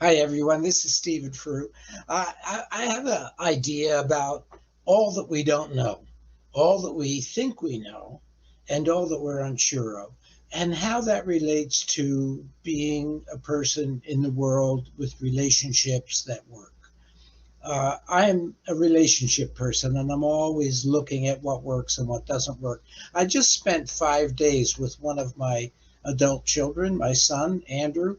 Hi, everyone. This is Stephen Frew. I have an idea about all that we don't know, all that we think we know, and all that we're unsure of, and how that relates to being a person in the world with relationships that work. I'm a relationship person, and I'm always looking at what works and what doesn't work. I just spent 5 days with one of my adult children, my son, Andrew,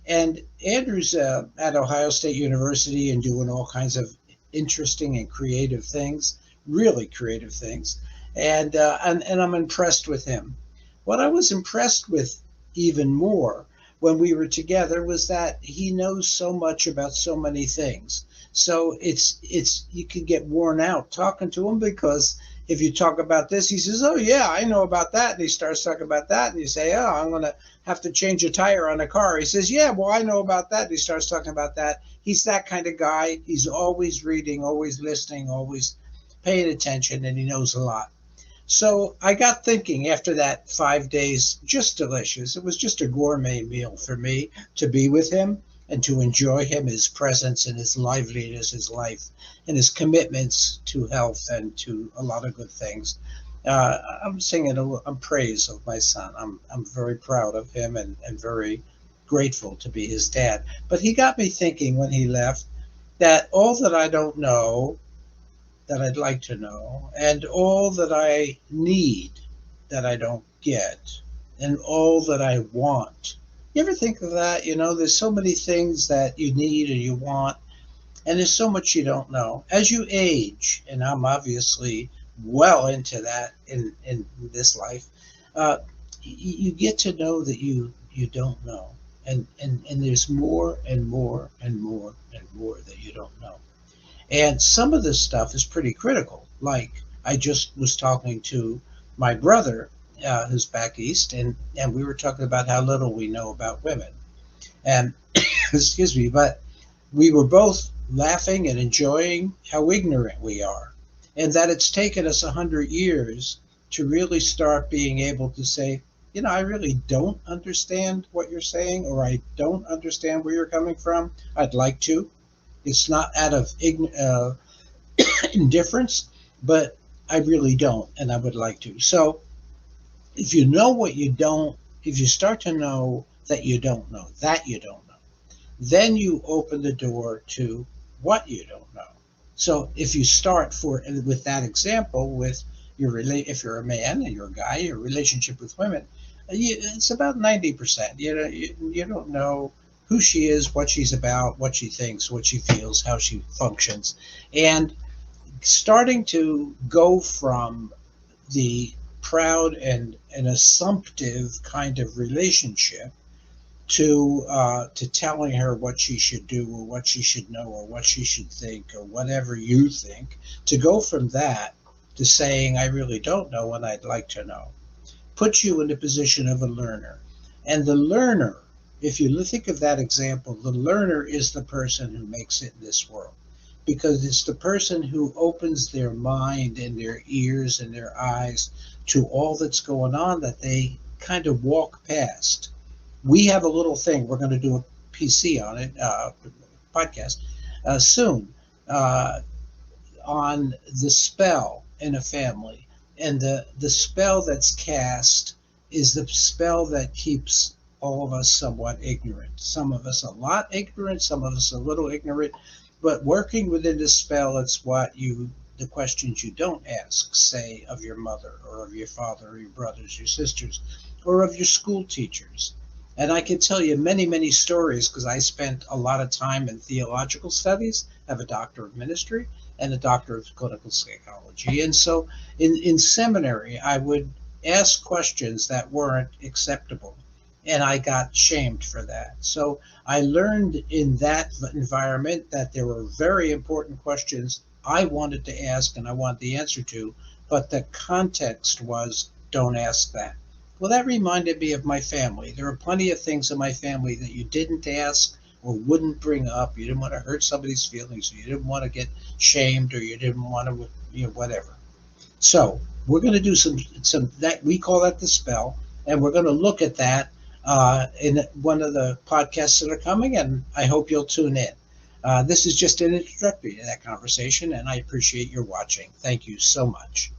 and Andrew's at Ohio State University and doing all kinds of interesting and creative things, really creative things. And I'm impressed with him. What I was impressed with even more when we were together was that he knows so much about so many things. So it's you can get worn out talking to him because if you talk about this, he says, "Oh yeah, I know about that," and he starts talking about that, and you say, "Oh, I'm gonna have to change a tire on a car." He says, "Yeah, well, I know about that." And he starts talking about that. He's that kind of guy. He's always reading, always listening, always paying attention, and he knows a lot. So I got thinking after that 5 days, just delicious. It was just a gourmet meal for me to be with him and to enjoy him, his presence and his liveliness, his life, and his commitments to health and to a lot of good things. I'm singing praise of my son. I'm very proud of him and very grateful to be his dad. But he got me thinking when he left that all that I don't know that I'd like to know, and all that I need that I don't get, and all that I want. You ever think of that? You know, there's so many things that you need and you want, and there's so much you don't know. As you age, and I'm obviously well into that in this life, you get to know that you don't know. And there's more and more and more and more that you don't know. And some of this stuff is pretty critical. Like I just was talking to my brother, who's back east, and we were talking about how little we know about women. And excuse me, but we were both laughing and enjoying how ignorant we are, and that it's taken us 100 years to really start being able to say, I really don't understand what you're saying, or I don't understand where you're coming from. I'd like to. It's not out of indifference, but I really don't, and I would like to. So if you know what you don't, if you start to know that you don't know, then you open the door to what you don't know. So if you start with that example with if you're a man and you're a guy, your relationship with women, it's about 90%. You don't know who she is, what she's about, what she thinks, what she feels, how she functions, and starting to go from the proud and an assumptive kind of relationship to telling her what she should do or what she should know or what she should think or whatever you think, to go from that to saying I really don't know and I'd like to know, puts you in the position of a learner. And the learner, if you think of that example, the learner is the person who makes it in this world, because it's the person who opens their mind and their ears and their eyes to all that's going on that they kind of walk past. We have a little thing, we're going to do a PC on it, podcast, soon, uh, on the spell in a family. And the spell that's cast is the spell that keeps all of us somewhat ignorant. Some of us a lot ignorant, some of us a little ignorant. But working within the spell, it's the questions you don't ask, say, of your mother or of your father or your brothers, your sisters, or of your school teachers. And I can tell you many, many stories because I spent a lot of time in theological studies, I have a doctor of ministry and a doctor of clinical psychology. And so in seminary, I would ask questions that weren't acceptable. And I got shamed for that. So I learned in that environment that there were very important questions I wanted to ask and I wanted the answer to, but the context was don't ask that. Well, that reminded me of my family. There are plenty of things in my family that you didn't ask or wouldn't bring up. You didn't want to hurt somebody's feelings, or you didn't want to get shamed, or you didn't want to, whatever. So we're going to do some that we call that the spell, and we're going to look at that in one of the podcasts that are coming, and I hope you'll tune in. This is just an introductory to that conversation, and I appreciate your watching. Thank you so much.